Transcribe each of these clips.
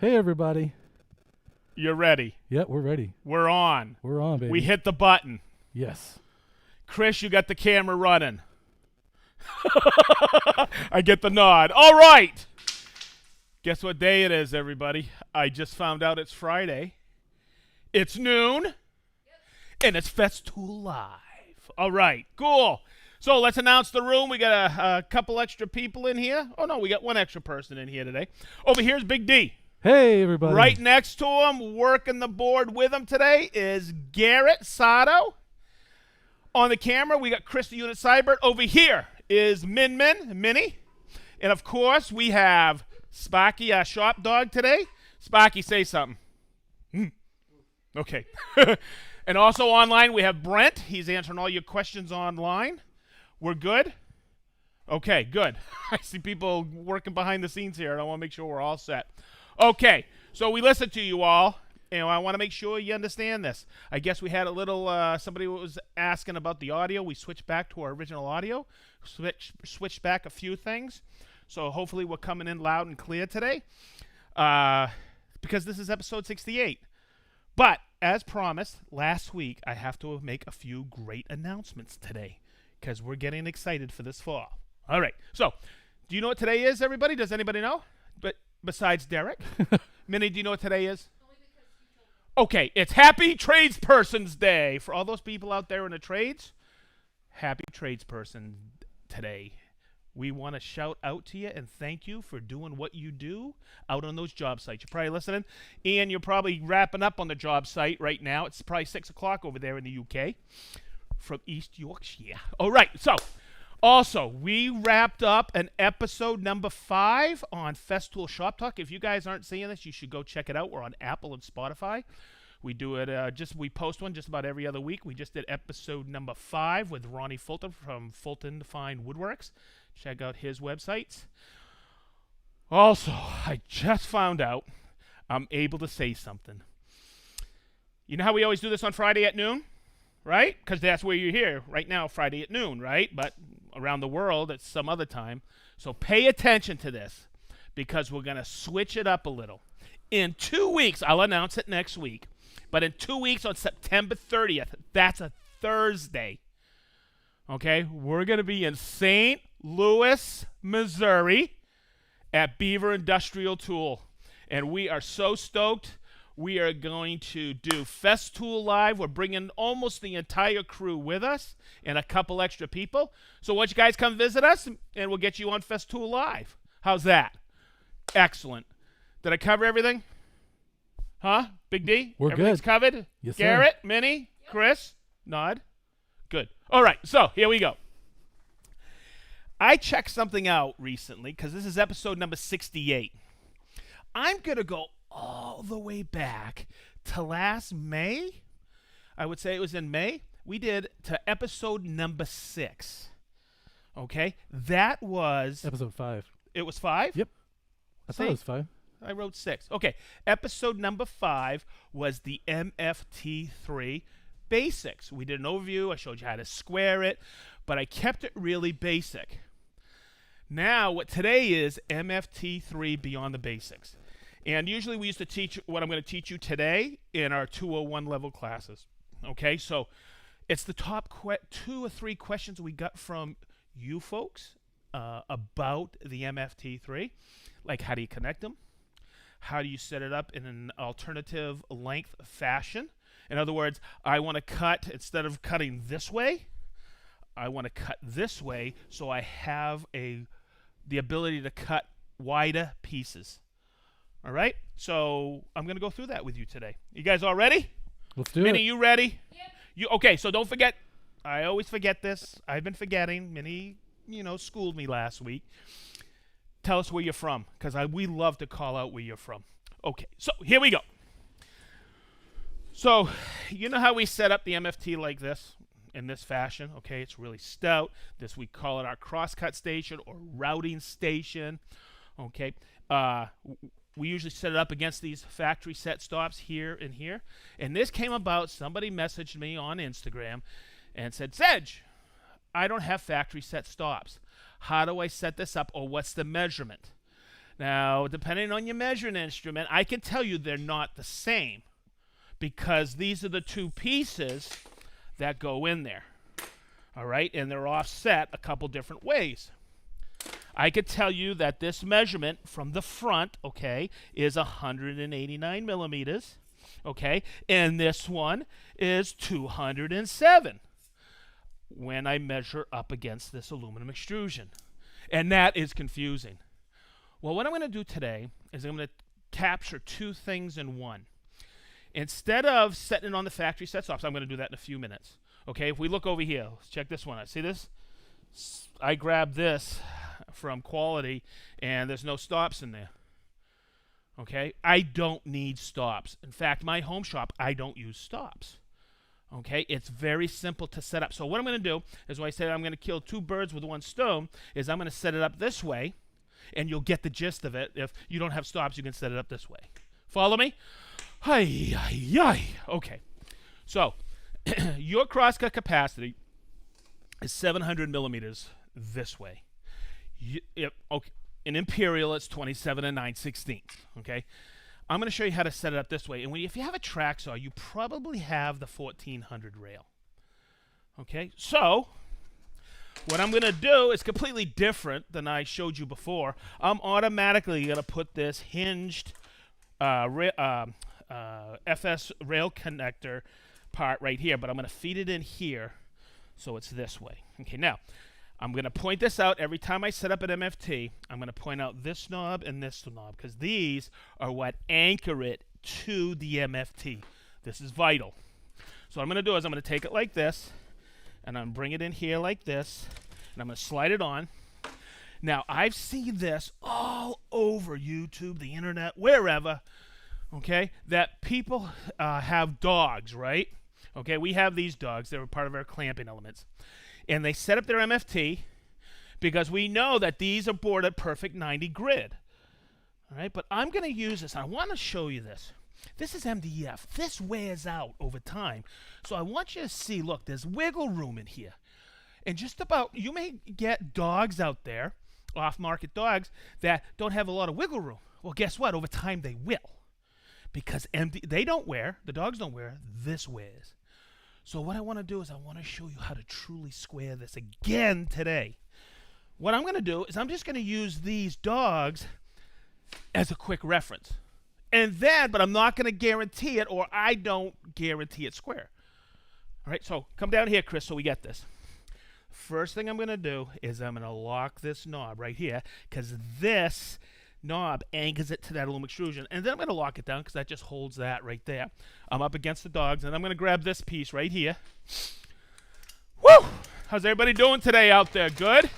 Hey, everybody. You're ready. Yeah, we're ready. We're on. We're on, baby. We hit the button. Yes. Chris, you got the camera running. I get the nod. All right. Guess what day it is, everybody? I just found out it's Friday. It's noon. And it's Festool Live. All right. Cool. So let's announce the room. We got a couple extra people in here. Oh, no, we got one extra person in here today. Over here's Big D. Hey, everybody. Right next to him, working the board with him today, is Garrett Sato. On the camera, we got Chris the Unit Cybert. Over here is Minnie. And, of course, we have Sparky, our shop dog today. Sparky, say something. Okay. And also online, we have Brent. He's answering all your questions online. We're good? Okay, good. I see people working behind the scenes here, and I want to make sure we're all set. Okay, so we listened to you all, and I want to make sure you understand this. I guess we had a little, somebody was asking about the audio. We switched back to our original audio, switched back a few things. So hopefully we're coming in loud and clear today, because this is episode 68. But, as promised, last week, I have to make a few great announcements today, because we're getting excited for this fall. All right, so do you know what today is, everybody? Does anybody know? Besides Derek. Minnie, do you know what today is? Okay, it's Happy Tradesperson's Day. For all those people out there in the trades, Happy Tradesperson today. We want to shout out to you and thank you for doing what you do out on those job sites. You're probably listening, and you're probably wrapping up on the job site right now. It's probably 6 o'clock over there in the UK from East Yorkshire. All right, so also, we wrapped up an episode number 5 on Festool Shop Talk. If you guys aren't seeing this, you should go check it out. We're on Apple and Spotify. We do it, we post one just about every other week. We just did episode number 5 with Ronnie Fulton from Fulton Fine Woodworks. Check out his websites. Also, I just found out I'm able to say something. You know how we always do this on Friday at noon? Right? Because that's where you're here right now, Friday at noon, right? But around the world, it's some other time. So pay attention to this, because we're going to switch it up a little. In 2 weeks, I'll announce it next week, but in 2 weeks on September 30th, that's a Thursday, okay, we're going to be in St. Louis, Missouri at Beaver Industrial Tool, and we are so stoked. We are going to do Festool Live. We're bringing almost the entire crew with us and a couple extra people. So why don't you guys come visit us, and we'll get you on Festool Live. How's that? Excellent. Did I cover everything? Huh? Big D? We're Everything's good. covered? Yes, Garrett, Minnie, Chris, nod. Good. All right, so here we go. I checked something out recently, because this is episode number 68. I'm going to go all the way back to last May. I would say it was in May. We did to episode number 6. Okay? That was Episode 5. It was 5? Yep. I thought it was 5. I wrote 6. Okay. Episode number 5 was the MFT3 basics. We did an overview. I showed you how to square it, but I kept it really basic. Now, what today is MFT3 Beyond the Basics. And usually we used to teach what I'm going to teach you today in our 201 level classes. Okay, so it's the top 2 or 3 questions we got from you folks about the MFT3. Like, how do you connect them? How do you set it up in an alternative length fashion? In other words, I want to cut, instead of cutting this way, I want to cut this way so I have the ability to cut wider pieces. All right, so I'm going to go through that with you today. You guys all ready? Let's do Minnie, it. you ready? Yep. Okay, so don't forget. I always forget this. I've been forgetting. Minnie, schooled me last week. Tell us where you're from, because we love to call out where you're from. Okay, so here we go. So, you know how we set up the MFT like this, in this fashion? Okay, it's really stout. This, we call it our crosscut station or routing station. Okay, we usually set it up against these factory set stops here and here. And this came about, somebody messaged me on Instagram and said, Sedge, I don't have factory set stops. How do I set this up, or what's the measurement? Now, depending on your measuring instrument, I can tell you they're not the same because these are the two pieces that go in there. All right, and they're offset a couple different ways. I could tell you that this measurement from the front, okay, is 189 millimeters, okay, and this one is 207 when I measure up against this aluminum extrusion. And that is confusing. Well, what I'm going to do today is I'm going to capture two things in one. Instead of setting it on the factory set stops, I'm going to do that in a few minutes. Okay, if we look over here, let's check this one out. See this? I grabbed this from quality, and there's no stops in there. Okay, I don't need stops. In fact, my home shop, I don't use stops. Okay, it's very simple to set up. So what I'm going to do is when I say I'm going to kill two birds with one stone, is I'm going to set it up this way, and you'll get the gist of it. If you don't have stops, you can set it up this way. Follow me? Hi, hi, hi. Okay, so your crosscut capacity is 700 millimeters this way. Okay, in Imperial, it's 27 and 9/16. Okay, I'm going to show you how to set it up this way. And if you have a track saw, you probably have the 1400 rail. Okay, so what I'm going to do is completely different than I showed you before. I'm automatically going to put this hinged FS rail connector part right here, but I'm going to feed it in here so it's this way. Okay, now I'm going to point this out every time I set up an MFT. I'm going to point out this knob and this knob because these are what anchor it to the MFT. This is vital. So what I'm going to do is I'm going to take it like this, and I'm going to bring it in here like this, and I'm going to slide it on. Now, I've seen this all over YouTube, the internet, wherever, okay, that people have dogs, right? Okay, we have these dogs. They're part of our clamping elements. And they set up their MFT because we know that these are bored at perfect 90 grid. All right, but I'm going to use this. I want to show you this. This is MDF. This wears out over time. So I want you to see, look, there's wiggle room in here. And just about, you may get dogs out there, off-market dogs, that don't have a lot of wiggle room. Well, guess what? Over time, they will. Because they don't wear, the dogs don't wear, this wears. So what I want to do is I want to show you how to truly square this again today. What I'm going to do is I'm just going to use these dogs as a quick reference. And then, but I'm not going to guarantee it, or I don't guarantee it square. All right, so come down here, Chris, so we get this. First thing I'm going to do is I'm going to lock this knob right here, because this knob anchors it to that aluminum extrusion. And then I'm going to lock it down, because that just holds that right there. I'm up against the dogs, and I'm going to grab this piece right here. Woo! How's everybody doing today out there? Good?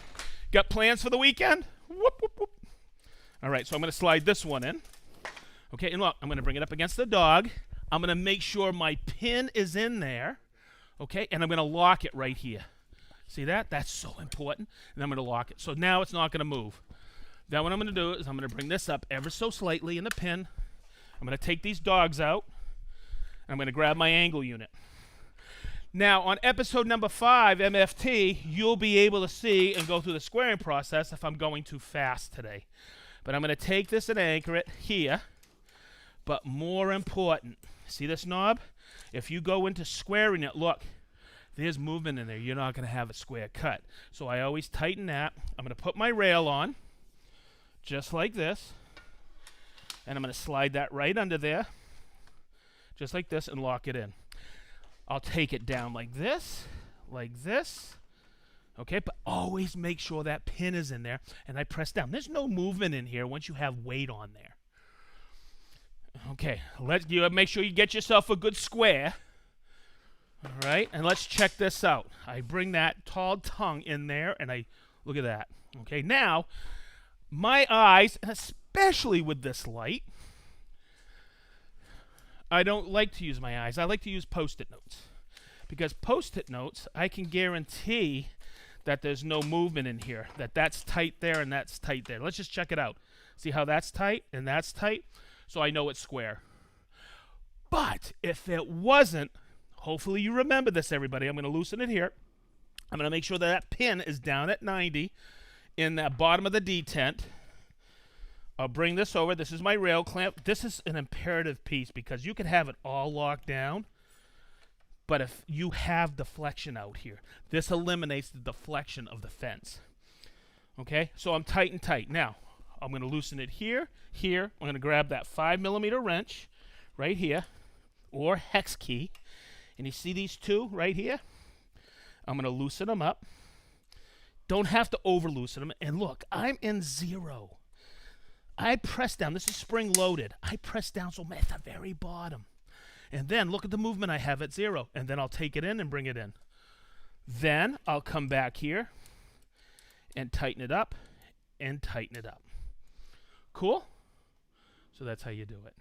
Got plans for the weekend? Whoop, whoop, whoop. All right, so I'm going to slide this one in. Okay, and look, I'm going to bring it up against the dog. I'm going to make sure my pin is in there. Okay, and I'm going to lock it right here. See that? That's so important. And I'm going to lock it. So now it's not going to move. Then what I'm going to do is I'm going to bring this up ever so slightly in the pin. I'm going to take these dogs out. I'm going to grab my angle unit. Now, on episode number 5, MFT, you'll be able to see and go through the squaring process if I'm going too fast today. But I'm going to take this and anchor it here. But more important, see this knob? If you go into squaring it, look, there's movement in there. You're not going to have a square cut. So I always tighten that. I'm going to put my rail on, just like this. And I'm going to slide that right under there, just like this, and lock it in. I'll take it down like this, okay? But always make sure that pin is in there, and I press down. There's no movement in here once you have weight on there. Okay, let's make sure you get yourself a good square. All right, and let's check this out. I bring that tall tongue in there, and I look at that. Okay, now my eyes, and especially with this light, I don't like to use my eyes. I like to use Post-it notes, because Post-it notes, I can guarantee that there's no movement in here, that that's tight there and that's tight there. Let's just check it out. See how that's tight and that's tight? So I know it's square. But if it wasn't, hopefully you remember this, everybody. I'm going to loosen it here. I'm going to make sure that pin is down at 90 in the bottom of the detent. I'll bring this over. This is my rail clamp. This is an imperative piece because you can have it all locked down, but if you have deflection out here, this eliminates the deflection of the fence. Okay, so I'm tight and tight. Now, I'm going to loosen it here, here. I'm going to grab that 5mm wrench right here, or hex key, and you see these two right here? I'm going to loosen them up. Don't have to over loosen them. And look, I'm in 0. I press down. This is spring loaded. I press down so I'm at the very bottom. And then look at the movement I have at 0. And then I'll take it in and bring it in. Then I'll come back here and tighten it up and tighten it up. Cool? So that's how you do it.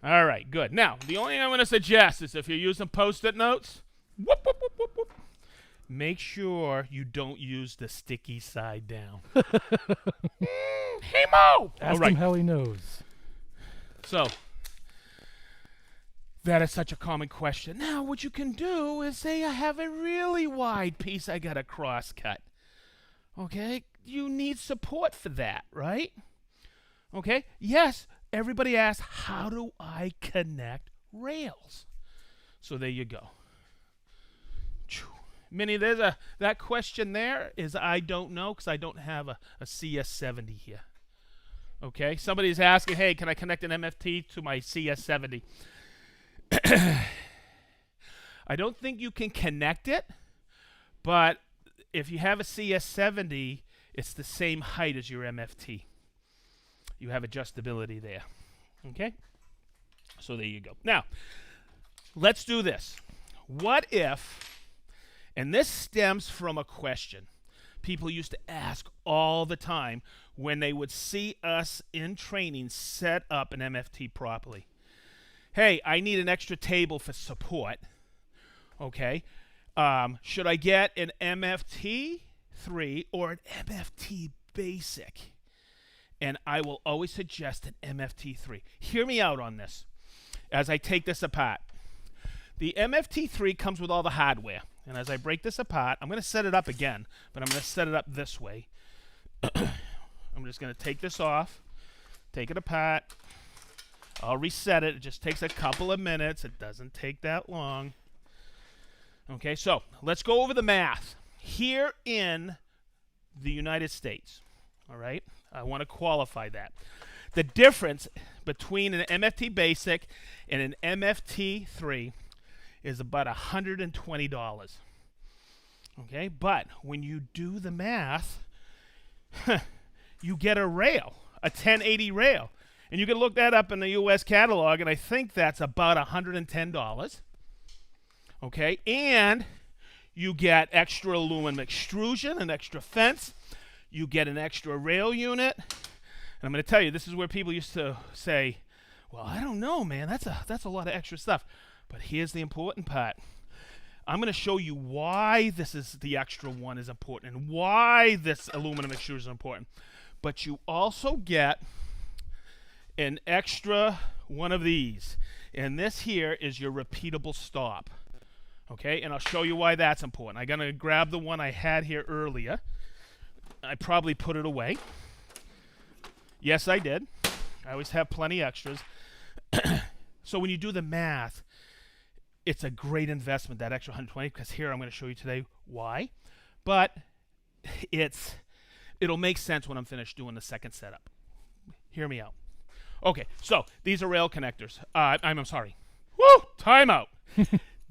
All right, good. Now, the only thing I'm going to suggest is if you're using Post-it notes, whoop, whoop, whoop, whoop, whoop, make sure you don't use the sticky side down. Hey, Mo! Ask him how he knows. So, that is such a common question. Now, what you can do is say I have a really wide piece I got to cross-cut. Okay? You need support for that, right? Okay? Yes, everybody asks, how do I connect rails? So there you go. Minnie, that question there is I don't know because I don't have a CS70 here. Okay? Somebody's asking, hey, can I connect an MFT to my CS70? I don't think you can connect it, but if you have a CS70, it's the same height as your MFT. You have adjustability there. Okay? So there you go. Now, let's do this. What if, and this stems from a question people used to ask all the time when they would see us in training set up an MFT properly. Hey, I need an extra table for support. Okay? Should I get an MFT 3 or an MFT basic? And I will always suggest an MFT 3. Hear me out on this as I take this apart. The MFT 3 comes with all the hardware. And as I break this apart, I'm going to set it up again, but I'm going to set it up this way. I'm just going to take this off, take it apart. I'll reset it. It just takes a couple of minutes. It doesn't take that long. Okay, so let's go over the math. Here in the United States, all right, I want to qualify that. The difference between an MFT Basic and an MFT 3 is about $120. Okay, but when you do the math, you get a rail, a 1080 rail. And you can look that up in the U.S. catalog, and I think that's about $110. Okay, and you get extra aluminum extrusion, an extra fence. You get an extra rail unit. And I'm going to tell you, this is where people used to say, well, I don't know, man. That's a lot of extra stuff. But here's the important part. I'm going to show you why this is the extra one is important and why this aluminum extrusion is important. But you also get an extra one of these. And this here is your repeatable stop. Okay, and I'll show you why that's important. I'm going to grab the one I had here earlier. I probably put it away. Yes, I did. I always have plenty extras. So when you do the math, it's a great investment, that extra 120, because here I'm going to show you today why. But it'll make sense when I'm finished doing the second setup. Hear me out. Okay, so these are rail connectors. I'm sorry. Woo! Timeout.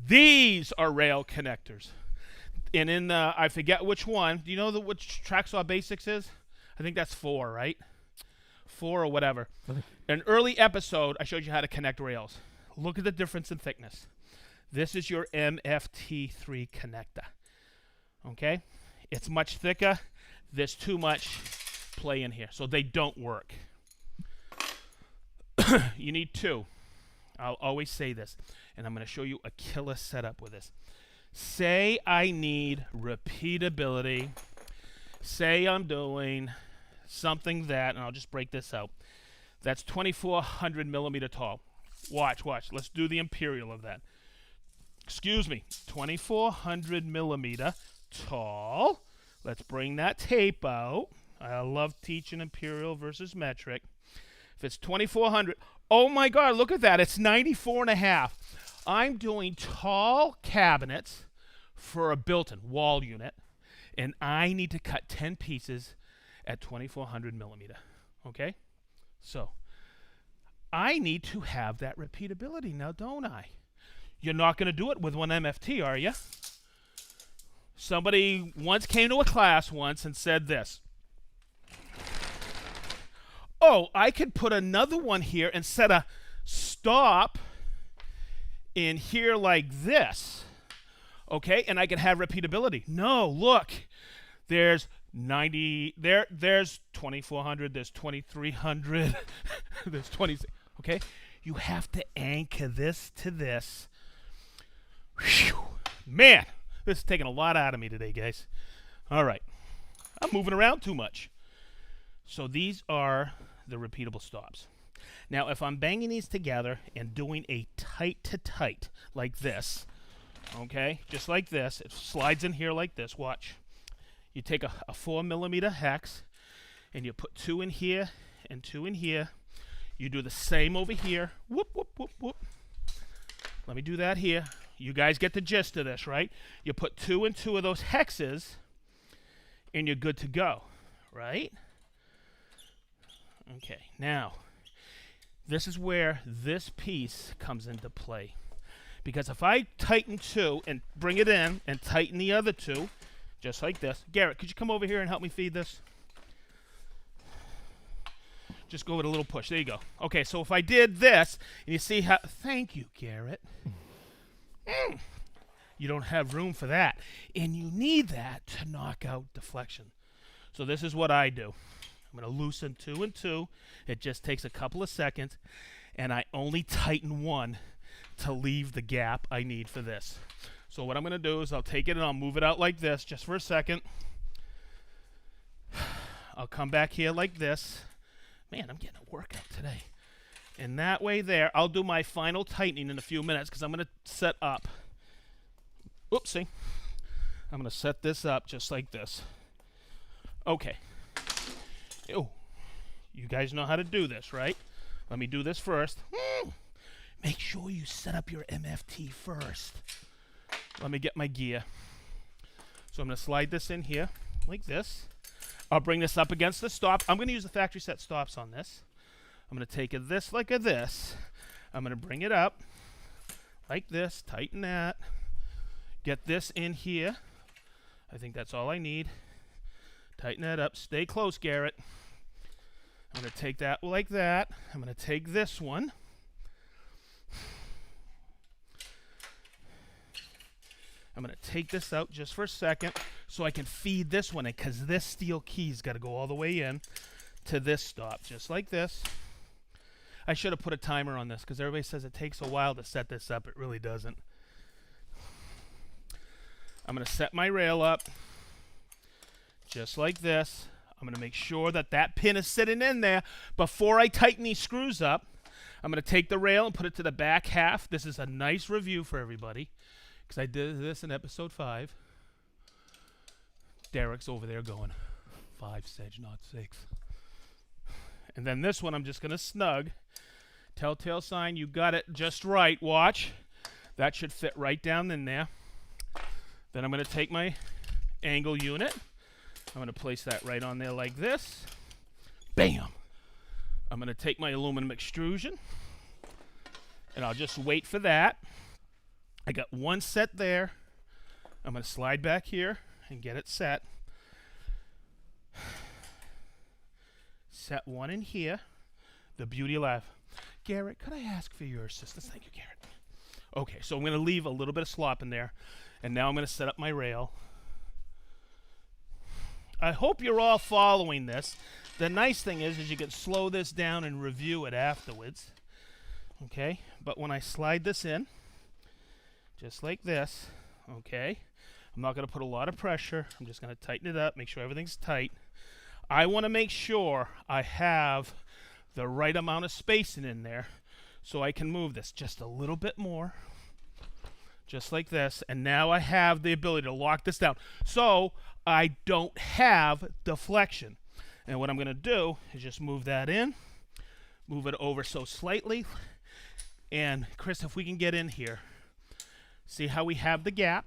These are rail connectors. And in the, I forget which one. Do you know which Tracksaw Basics is? I think that's 4, right? 4 or whatever. An early episode, I showed you how to connect rails. Look at the difference in thickness. This is your MFT3 connector. Okay? It's much thicker. There's too much play in here, so they don't work. You need 2. I'll always say this, and I'm going to show you a killer setup with this. Say I need repeatability. Say I'm doing something that, and I'll just break this out, that's 2,400 millimeter tall. Watch. Let's do the imperial of that. Excuse me, 2,400 millimeter tall. Let's bring that tape out. I love teaching imperial versus metric. If it's 2400, oh my God, look at that. It's 94.5. I'm doing tall cabinets for a built-in wall unit, and I need to cut 10 pieces at 2400 millimeter. Okay? So I need to have that repeatability now, don't I? You're not going to do it with one MFT, are you? Somebody once came to a class once and said this. Oh, I could put another one here and set a stop in here like this. Okay, and I can have repeatability. No, look. There's 90, there's 2400, there's 2300, there's 26. Okay? You have to anchor this to this. Whew. Man, this is taking a lot out of me today, guys. All right. I'm moving around too much. So these are the repeatable stops. Now, if I'm banging these together and doing a tight to tight like this, okay, just like this, it slides in here like this, watch. You take a 4 millimeter hex and you put 2 in here and 2 in here. You do the same over here. Whoop, whoop, whoop, whoop. Let me do that here. You guys get the gist of this, right? You put 2 and 2 of those hexes and you're good to go, right? Okay, now, this is where this piece comes into play. Because if I tighten 2 and bring it in and tighten the other 2, just like this. Garrett, could you come over here and help me feed this? Just go with a little push. There you go. Okay, so if I did this, and you see how... Thank you, Garrett. You don't have room for that. And you need that to knock out deflection. So this is what I do. I'm going to loosen 2 and 2. It just takes a couple of seconds. And I only tighten 1 to leave the gap I need for this. So what I'm going to do is I'll take it and I'll move it out like this just for a second. I'll come back here like this. Man, I'm getting a workout today. And that way there, I'll do my final tightening in a few minutes because I'm going to set up. Oopsie. I'm going to set this up just like this. Okay. Oh, you guys know how to do this, right? Let me do this first. Make sure you set up your MFT first. Let me get my gear. So I'm going to slide this in here like this. I'll bring this up against the stop. I'm going to use the factory set stops on this. I'm going to take this like this. I'm going to bring it up like this. Tighten that. Get this in here. I think that's all I need. Tighten that up. Stay close, Garrett. I'm going to take that like that. I'm going to take this one. I'm going to take this out just for a second so I can feed this one in because this steel key's got to go all the way in to this stop, just like this. I should have put a timer on this because everybody says it takes a while to set this up. It really doesn't. I'm going to set my rail up just like this. I'm going to make sure that that pin is sitting in there before I tighten these screws up. I'm going to take the rail and put it to the back half. This is a nice review for everybody because I did this in episode 5. Derek's over there going, 5 Sedge, not 6. And then this one I'm just going to snug. Telltale sign, you got it just right. Watch. That should fit right down in there. Then I'm going to take my angle unit. I'm going to place that right on there like this. Bam! I'm going to take my aluminum extrusion. And I'll just wait for that. I got one set there. I'm going to slide back here and get it set. Set one in here. The beauty of life. Garrett, could I ask for your assistance? Thank you, Garrett. Okay, so I'm going to leave a little bit of slop in there. And now I'm going to set up my rail. I hope you're all following this. The nice thing is you can slow this down and review it afterwards. Okay, but when I slide this in, just like this, okay, I'm not going to put a lot of pressure. I'm just going to tighten it up, make sure everything's tight. I want to make sure I have the right amount of spacing in there so I can move this just a little bit more. Just like this, and now I have the ability to lock this down. So I don't have deflection. And what I'm going to do is just move that in, move it over so slightly. And Chris, if we can get in here, see how we have the gap?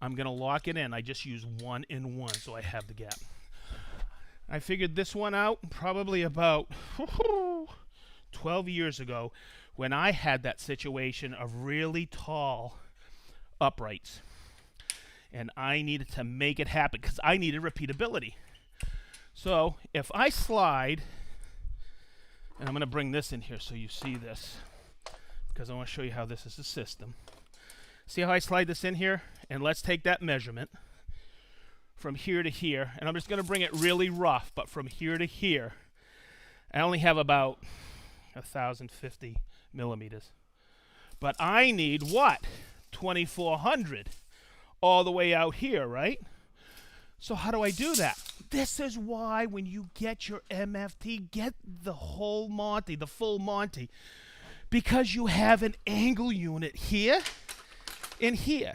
I'm going to lock it in. I just use 1 in 1, so I have the gap. I figured this one out probably about 12 years ago when I had that situation of really tall uprights. And I needed to make it happen because I needed repeatability. So if I slide, and I'm going to bring this in here so you see this, because I want to show you how this is the system. See how I slide this in here? And let's take that measurement from here to here. And I'm just going to bring it really rough, but from here to here, I only have about 1,050 millimeters. But I need what? 2,400 all the way out here, right? So how do I do that? This is why when you get your MFT, get the whole Monty, the full Monty, because you have an angle unit here and here.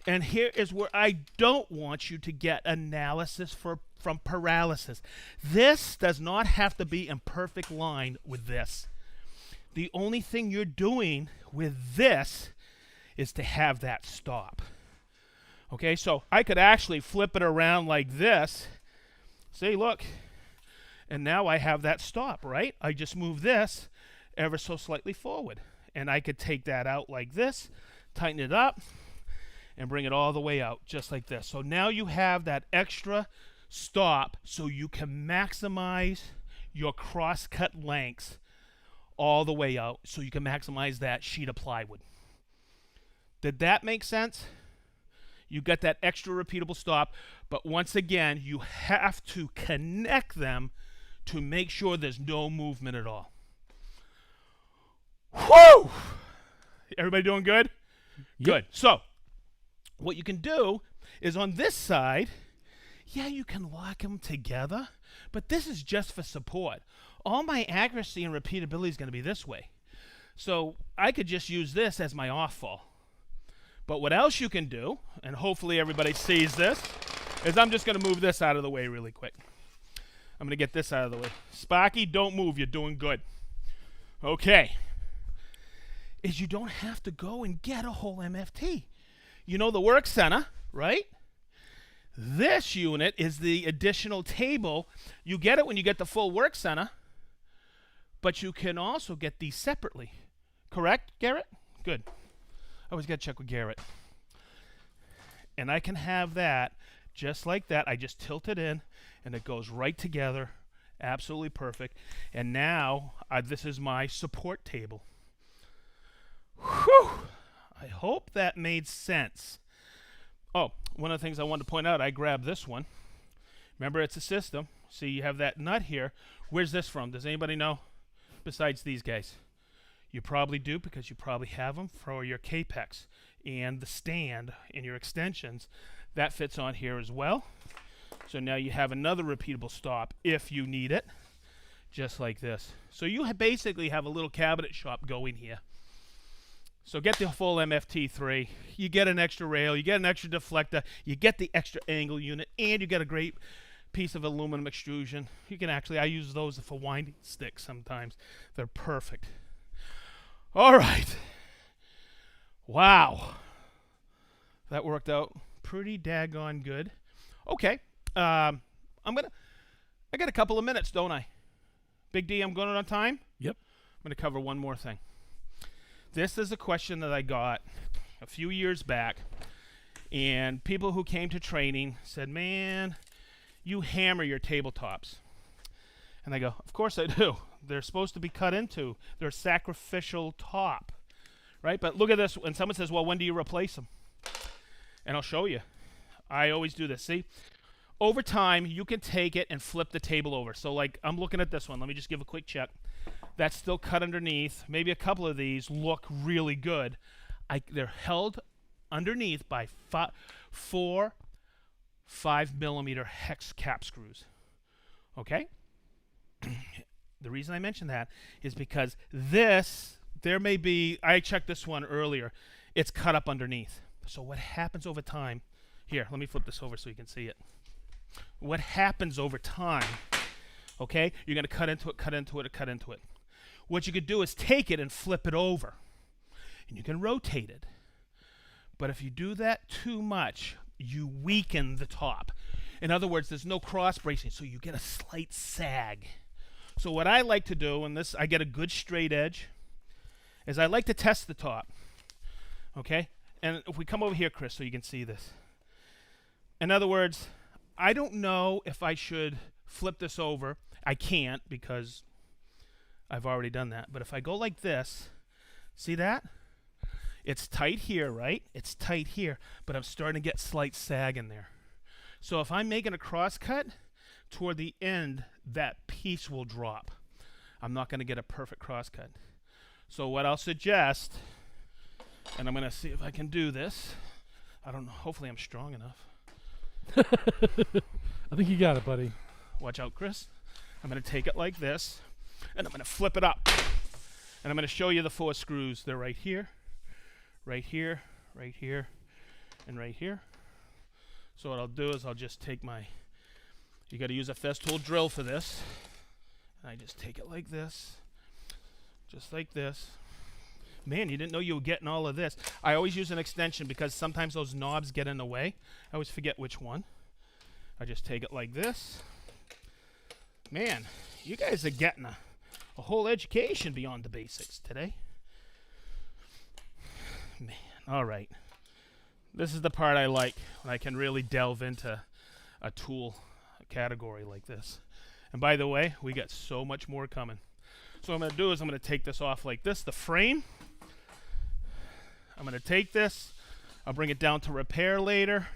And here is where I don't want you to get analysis from paralysis. This does not have to be in perfect line with this. The only thing you're doing with this is to have that stop. Okay, so I could actually flip it around like this. See, look. And now I have that stop, right? I just move this ever so slightly forward. And I could take that out like this, tighten it up, and bring it all the way out, just like this. So now you have that extra stop so you can maximize your cross-cut lengths all the way out so you can maximize that sheet of plywood. Did that make sense? You got that extra repeatable stop, but once again, you have to connect them to make sure there's no movement at all. Whew! Everybody doing good? Yep. Good. So, what you can do is on this side, yeah, you can lock them together, but this is just for support. All my accuracy and repeatability is going to be this way. So I could just use this as my off-fall. But what else you can do, and hopefully everybody sees this, is I'm just going to move this out of the way really quick. I'm going to get this out of the way. Sparky, don't move. You're doing good. Okay. Is you don't have to go and get a whole MFT. You know the work center, right? This unit is the additional table. You get it when you get the full work center, but you can also get these separately. Correct, Garrett? Good. I always got to check with Garrett. And I can have that just like that. I just tilt it in, and it goes right together. Absolutely perfect. And now this is my support table. Whew! I hope that made sense. Oh, one of the things I wanted to point out, I grabbed this one. Remember, it's a system. See, you have that nut here. Where's this from? Does anybody know? Besides these guys. You probably do because you probably have them for your Capex and the stand and your extensions. That fits on here as well. So now you have another repeatable stop if you need it, just like this. So you basically have a little cabinet shop going here. So get the full MFT3. You get an extra rail. You get an extra deflector. You get the extra angle unit. And you get a great piece of aluminum extrusion. You can actually, I use those for winding sticks sometimes. They're perfect. All right. Wow. That worked out pretty daggone good. Okay. I got a couple of minutes, don't I? Big D, I'm going on time? Yep. I'm going to cover one more thing. This is a question that I got a few years back, and people who came to training said, man, you hammer your tabletops. And I go, of course I do. They're supposed to be cut into. They're a sacrificial top, right? But look at this. When someone says, well, when do you replace them? And I'll show you. I always do this. See? Over time, you can take it and flip the table over. So like I'm looking at this one. Let me just give a quick check. That's still cut underneath. Maybe a couple of these look really good. They're held underneath by four 5mm hex cap screws. Okay? The reason I mention that is because there may be, I checked this one earlier, it's cut up underneath. So what happens over time, here, let me flip this over so you can see it. what happens over time, okay? You're going to cut into it, cut into it, cut into it. What you could do is take it and flip it over, and you can rotate it. But if you do that too much, you weaken the top. In other words, there's no cross bracing, so you get a slight sag. So what I like to do, and this I get a good straight edge, is I like to test the top. Okay? And if we come over here, Chris, so you can see this. In other words, I don't know if I should flip this over. I can't because I've already done that. But if I go like this, see that? It's tight here, right? It's tight here, but I'm starting to get slight sag in there. So if I'm making a cross cut, toward the end, that piece will drop. I'm not going to get a perfect cross cut. So what I'll suggest, and I'm going to see if I can do this. I don't know. Hopefully I'm strong enough. I think you got it, buddy. Watch out, Chris. I'm going to take it like this, and I'm going to flip it up. And I'm going to show you the 4 screws. They're right here, right here, right here, and right here. So what I'll do is I'll just take my, you got to use a Festool drill for this. And I just take it like this, just like this. Man, you didn't know you were getting all of this. I always use an extension because sometimes those knobs get in the way. I always forget which one. I just take it like this. Man, you guys are getting a whole education beyond the basics today. Man, all right. This is the part I like, when I can really delve into a tool category like this. And by the way, we got so much more coming. So what I'm going to do is I'm going to take this off like this, the frame. I'm going to take this. I'll bring it down to repair later.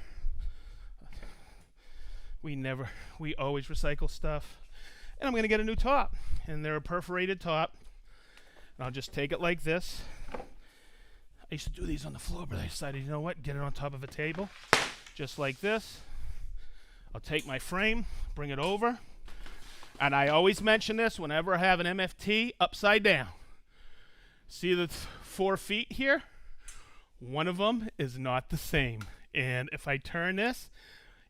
We always recycle stuff. And I'm going to get a new top. And they're a perforated top. And I'll just take it like this. I used to do these on the floor, but I decided, you know what, get it on top of a table, just like this. I'll take my frame, bring it over, and I always mention this whenever I have an MFT upside down. See the 4 feet here? One of them is not the same. And if I turn this,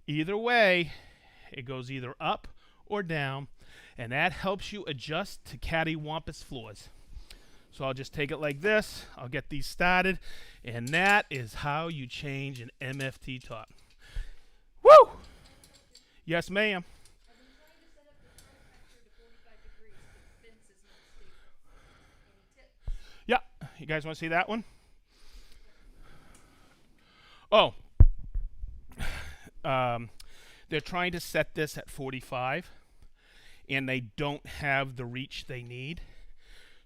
either way, it goes either up or down, and that helps you adjust to cattywampus floors. So I'll just take it like this. I'll get these started. And that is how you change an MFT top. Woo! Yes, ma'am. I've been trying to set up the front pressure to 45 degrees, but the fence is not stable. Any tips? Yeah. You guys want to see that one? Oh. They're trying to set this at 45, and they don't have the reach they need.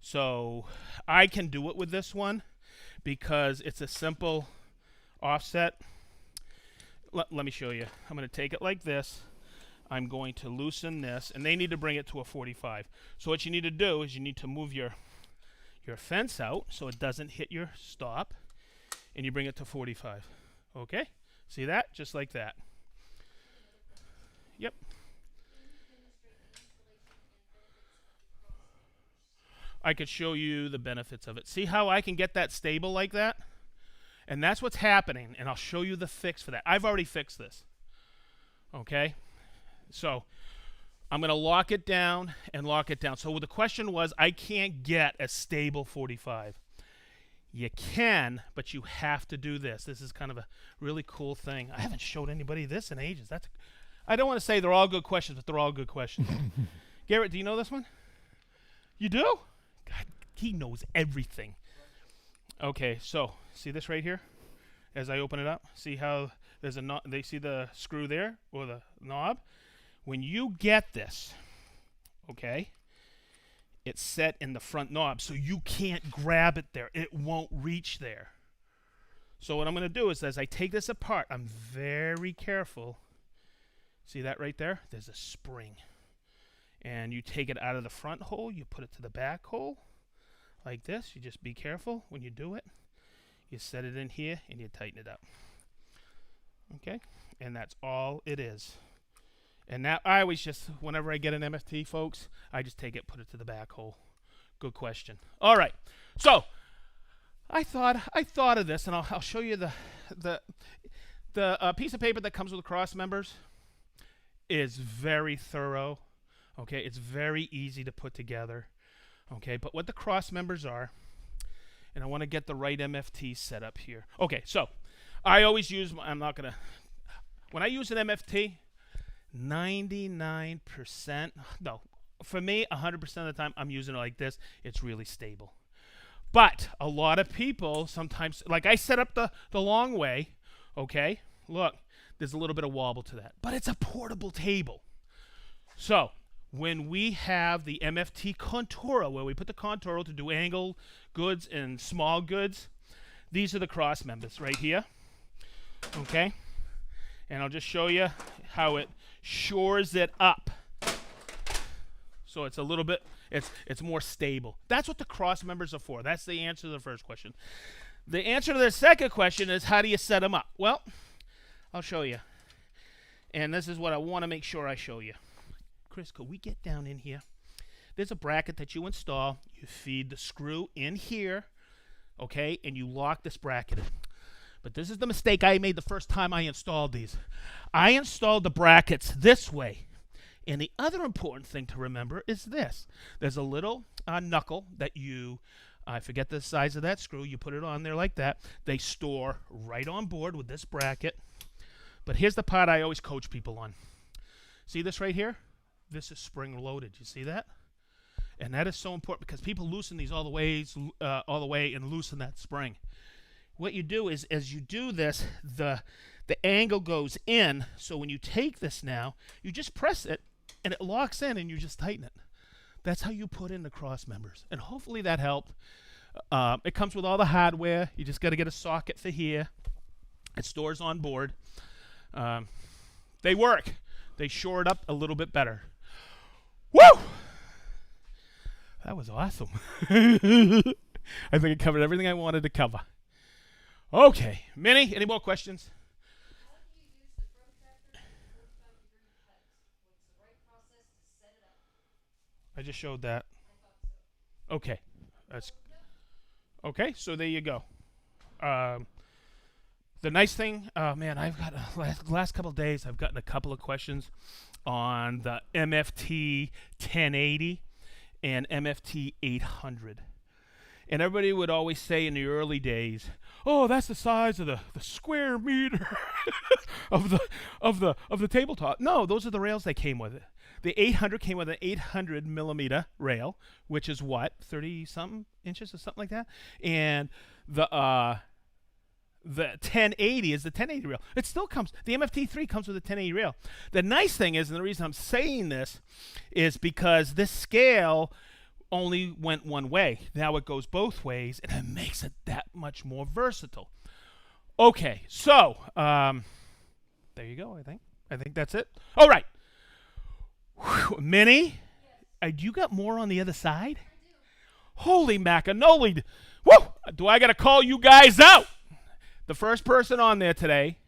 So I can do it with this one because it's a simple offset. Let me show you. I'm going to take it like this. I'm going to loosen this, and they need to bring it to a 45. So what you need to do is you need to move your fence out so it doesn't hit your stop, and you bring it to 45. Okay? See that? Just like that. Yep. I could show you the benefits of it. See how I can get that stable like that? And that's what's happening, and I'll show you the fix for that. I've already fixed this. Okay? So I'm going to lock it down and lock it down. So the question was, I can't get a stable 45. You can, but you have to do this. This is kind of a really cool thing. I haven't showed anybody this in ages. I don't want to say they're all good questions, but they're all good questions. Garrett, do you know this one? You do? God, he knows everything. Okay, so see this right here? As I open it up, see how there's a knob? They see the screw there, or the knob? When you get this, okay, it's set in the front knob, so you can't grab it there. It won't reach there. So what I'm going to do is, as I take this apart, I'm very careful. See that right there? There's a spring. And you take it out of the front hole, you put it to the back hole, like this. You just be careful when you do it. You set it in here, and you tighten it up. Okay? And that's all it is. And now I always just, whenever I get an MFT, folks, I just take it, put it to the back hole. Good question. All right. So I thought of this, and I'll show you the piece of paper that comes with the cross members. is very thorough. Okay, it's very easy to put together. Okay, but what the cross members are, and I want to get the right MFT set up here. Okay, so I always use, when I use an MFT, 99%, no, for me, 100% of the time, I'm using it like this. It's really stable. But a lot of people sometimes, like I set up the long way, okay? Look, there's a little bit of wobble to that. But it's a portable table. So when we have the MFT Contouro, where we put the Contouro to do angle goods and small goods, these are the cross members right here, okay? And I'll just show you how it shores it up. So it's a little bit, it's more stable. That's what the cross members are for. That's the answer to the first question. The answer to the second question is, how do you set them up? Well, I'll show you. And this is what I want to make sure I show you. Chris, could we get down in here? There's a bracket that you install. You feed the screw in here, okay, and you lock this bracket in. But this is the mistake I made the first time I installed these. I installed the brackets this way. And the other important thing to remember is this. There's a little knuckle that I forget the size of that screw. You put it on there like that. They store right on board with this bracket. But here's the part I always coach people on. See this right here? This is spring loaded. You see that? And that is so important because people loosen these all the way and loosen that spring. What you do is, as you do this, the angle goes in. So when you take this now, you just press it, and it locks in, and you just tighten it. That's how you put in the cross members. And hopefully that helped. It comes with all the hardware. You just got to get a socket for here. It stores on board. They work. They shore it up a little bit better. Woo! That was awesome. I think it covered everything I wanted to cover. Okay. Minnie, any more questions? How do you use the protractor and 45-degree cuts? What's the right process to set it up? I just showed that. I thought so. Okay. That's okay. So there you go. The nice thing, man, I've got last couple of days, I've gotten a couple of questions on the MFT 1080 and MFT 800. And everybody would always say in the early days, "Oh, that's the size of the square meter of the tabletop." No, those are the rails that came with it. The 800 came with an 800 millimeter rail, which is what, 30-something inches or something like that. And the 1080 is the 1080 rail. It still comes. The MFT3 comes with a 1080 rail. The nice thing is, and the reason I'm saying this, is because this scale only went one way. Now it goes both ways, and it makes it that much more versatile. Okay, so there you go. I think that's it. All right, Minnie, you got more on the other side? I do. Holy macanoli! Woo! Do I got to call you guys out? The first person on there today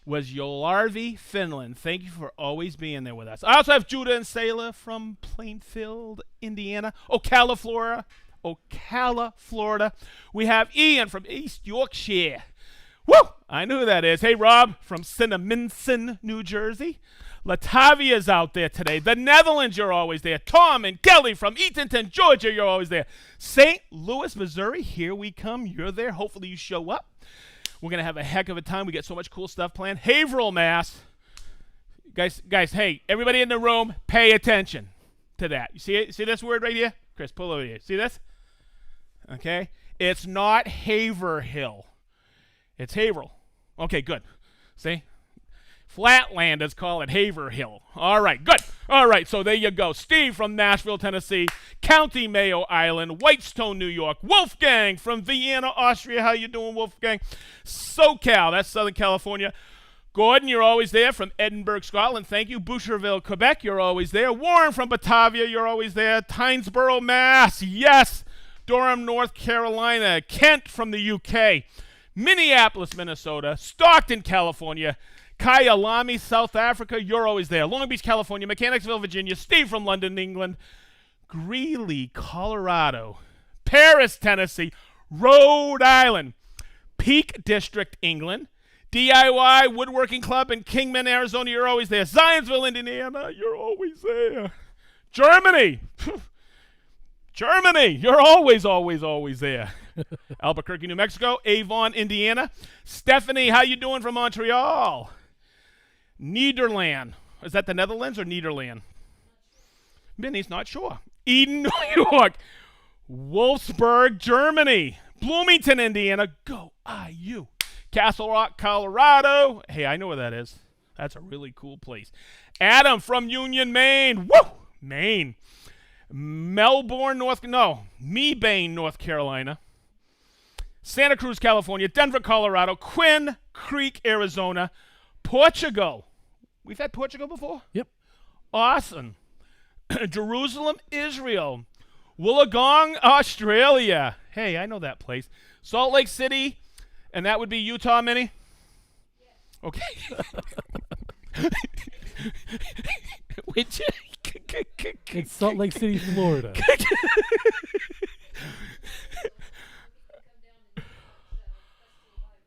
was Yolarvi, Finland. Thank you for always being there with us. I also have Judah and Sailor from Plainfield, Indiana. Ocala, Florida. We have Ian from East Yorkshire. Woo! I know who that is. Hey, Rob from Cinnaminson, New Jersey. Latavia's out there today. The Netherlands, you're always there. Tom and Kelly from Eatonton, Georgia, you're always there. St. Louis, Missouri, here we come. You're there. Hopefully you show up. We're going to have a heck of a time. We get so much cool stuff planned. Haverhill, Mass. Guys, hey, everybody in the room, pay attention to that. You see it? See this word right here? Chris, pull over here. See this? Okay. It's not Haverhill. It's Haverhill. Okay, good. See? Flatlanders call it Haverhill. All right, good. All right, so there you go. Steve from Nashville, Tennessee. County Mayo Island. Whitestone, New York. Wolfgang from Vienna, Austria. How you doing, Wolfgang? SoCal, that's Southern California. Gordon, you're always there from Edinburgh, Scotland. Thank you. Boucherville, Quebec, you're always there. Warren from Batavia, you're always there. Tynesboro, Mass. Yes. Durham, North Carolina. Kent from the UK. Minneapolis, Minnesota. Stockton, California. Kyalami, South Africa, you're always there. Long Beach, California. Mechanicsville, Virginia. Steve from London, England. Greeley, Colorado. Paris, Tennessee. Rhode Island. Peak District, England. DIY Woodworking Club in Kingman, Arizona. You're always there. Zionsville, Indiana. You're always there. Germany. Germany. You're always, always, always there. Albuquerque, New Mexico. Avon, Indiana. Stephanie, how you doing from Montreal? Nederland. Is that the Netherlands or Nederland? Minnie's not sure. Eden, New York. Wolfsburg, Germany. Bloomington, Indiana. Go IU. Castle Rock, Colorado. Hey, I know where that is. That's a really cool place. Adam from Union, Maine. Woo! Maine. Mebane, North Carolina. Santa Cruz, California. Denver, Colorado. Quinn Creek, Arizona. Portugal. We've had Portugal before? Yep. Awesome. Jerusalem, Israel. Wollongong, Australia. Hey, I know that place. Salt Lake City, and that would be Utah, Minnie? Okay. Which? It's Salt Lake City, Florida.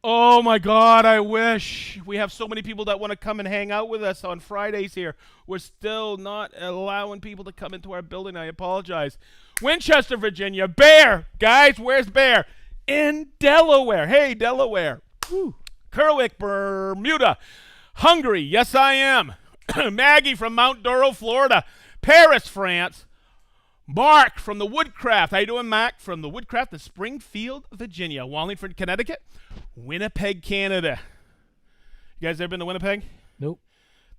Oh my God, I wish. We have so many people that want to come and hang out with us on Fridays here. We're still not allowing people to come into our building. I apologize. Winchester, Virginia. Bear. Guys, where's Bear? In Delaware. Hey, Delaware. Woo. Kerwick, Bermuda. Hungary. Yes, I am. Maggie from Mount Doro, Florida. Paris, France. Mark from the Woodcraft. How you doing, Mark? From the Woodcraft in Springfield, Virginia. Wallingford, Connecticut. Winnipeg, Canada. You guys ever been to Winnipeg? Nope.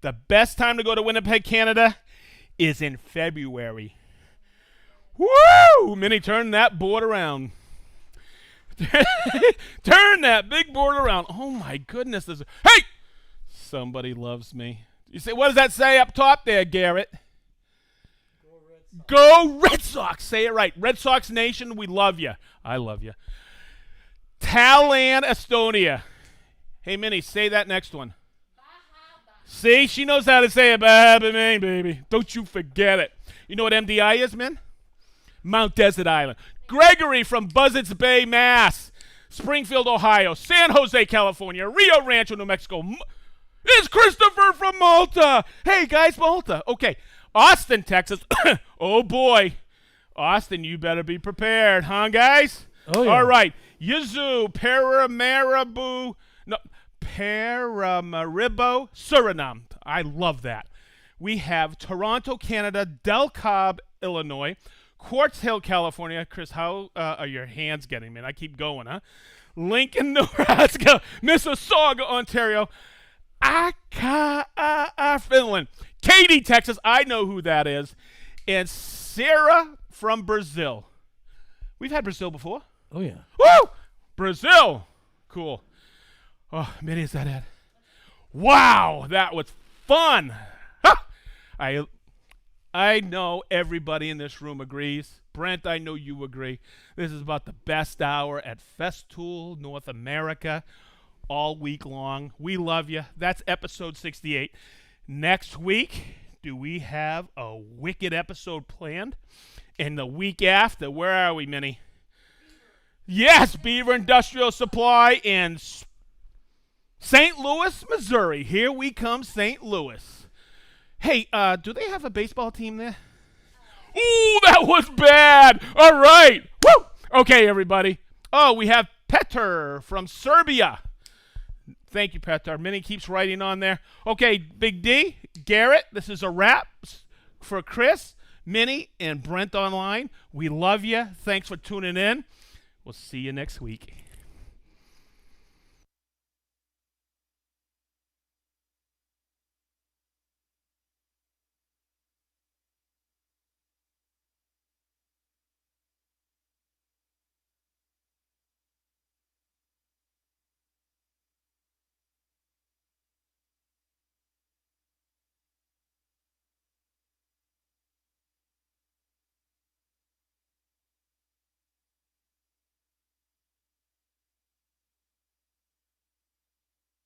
The best time to go to Winnipeg, Canada is in February. Woo! Minnie, turn that board around. Turn that big board around. Oh, my goodness. Hey! Somebody loves me. You say, what does that say up top there, Garrett? Go Red Sox. Say it right. Red Sox Nation, we love you. I love you. Tallinn, Estonia. Hey, Minnie, say that next one. See, she knows how to say it. Baby. Don't you forget it. You know what MDI is, man? Mount Desert Island. Gregory from Buzzards Bay, Mass. Springfield, Ohio. San Jose, California. Rio Rancho, New Mexico. It's Christopher from Malta. Hey, guys, Malta. Okay. Austin, Texas. Oh, boy. Austin, you better be prepared, huh, guys? Oh, yeah. All right. Yazoo, Paramaribo, Suriname. I love that. We have Toronto, Canada, Del Cobb, Illinois, Quartz Hill, California. Chris, how are your hands getting, man? I keep going, huh? Lincoln, Nebraska, Mississauga, Ontario, Finland. Katy, Texas. I know who that is. And Sarah from Brazil. We've had Brazil before. Oh, yeah. Woo! Brazil. Cool. Oh, Minnie, is that it? Wow, that was fun. Ha! I know everybody in this room agrees. Brent, I know you agree. This is about the best hour at Festool, North America, all week long. We love you. That's episode 68. Next week, do we have a wicked episode planned? And the week after, where are we, Minnie? Yes, Beaver Industrial Supply in St. Louis, Missouri. Here we come, St. Louis. Hey, do they have a baseball team there? Ooh, that was bad. All right. Woo! Okay, everybody. Oh, we have Petar from Serbia. Thank you, Petar. Minnie keeps writing on there. Okay, Big D, Garrett, this is a wrap for Chris, Minnie, and Brent online. We love you. Thanks for tuning in. We'll see you next week.